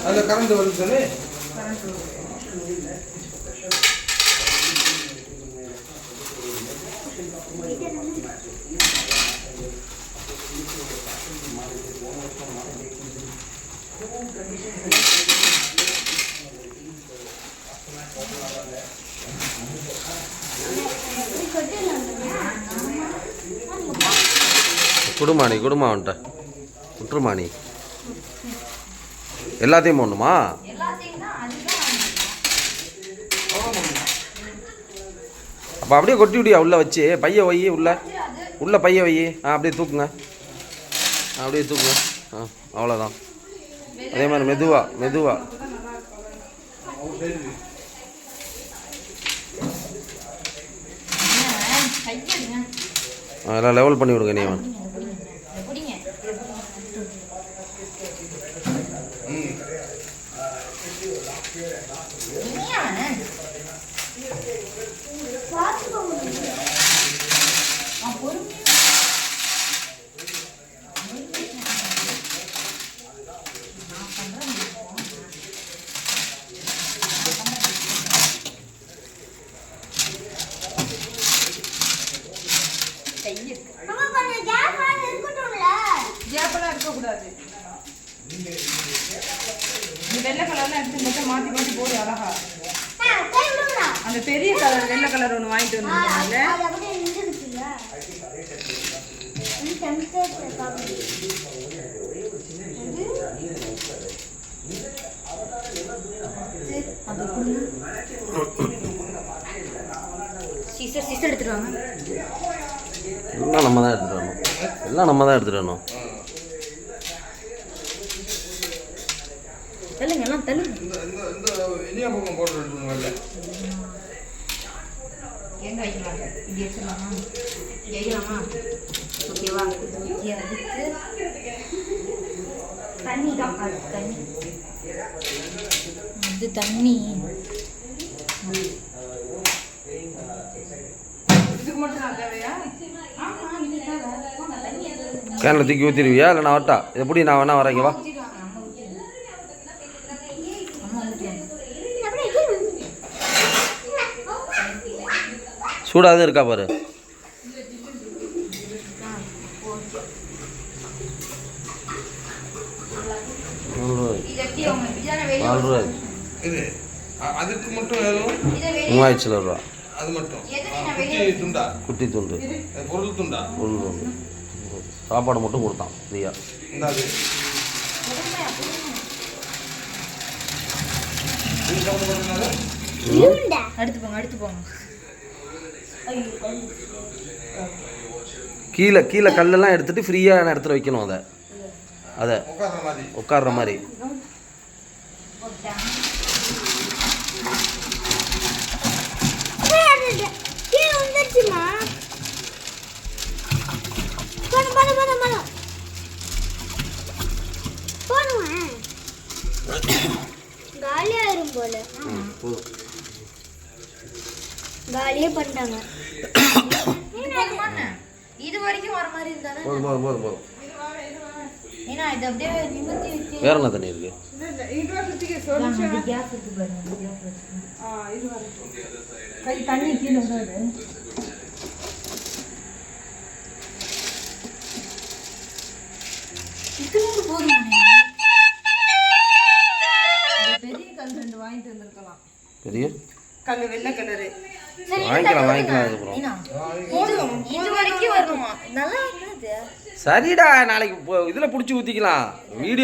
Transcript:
அதில் கரண்ட் வருது தானே. குடுமாணி குடுமாவன்ட்ட விட்டுருமாணி எல்லாத்தையும் போடணுமா? அப்போ அப்படியே கொட்டி விடியா உள்ளே வச்சு பைய வை உள்ள பைய வை. அப்படியே தூக்குங்க, அப்படியே தூக்குங்க. அவ்வளோதான். அதே மாதிரி மெதுவா அதெல்லாம் லெவல் பண்ணி விடுங்க. நீ வெள்ளை கலர்ல எடுத்து மாத்தி மாத்தி போடு அழகா. அந்த பெரிய கலர் வெள்ளை கலர் ஒன்று வாங்கிட்டு வந்தாங்கல்ல, எல்லாம் நம்ம தான் எடுத்துகிட்டு வரணும். எல்லாம் நம்ம தான் எடுத்துகிட்டு வரணும். தண்ணி கேனில் தூக்கி ஊற்றிடுவியா? இல்லை நான் வரட்டா? இதை எப்படி நான் வேணா வரேங்க வா. சூடாக இருக்கா பாரு. மூவாயிரத்தி சில ரூபா. குட்டி துண்டு பொருள் துண்டு சாப்பாடு மட்டும் கொடுத்தான் ஃப்ரீயா. கீழே கல்லெல்லாம் எடுத்துட்டு ஃப்ரீயான இடத்துல வைக்கணும். அதை உட்கார்ற மாதிரி. காலியே பண்ணிட்டாங்க. இது வரைக்கும் வர மாதிரி இருந்தாலும் போதும். வேற என்ன தண்ணி இருக்கு? தண்ணி கீழே பெரிய கல் 2 வாங்கிட்டு வந்திருக்கலாம். பெரிய கல் வெள்ளை கலரு வாங்கிக்கலாம். இது வரைக்கும் வரணுமா? நல்லா இருந்தது. சரிடா, நாளைக்கு இதில் பிடிச்சி ஊற்றிக்கலாம். வீடியோ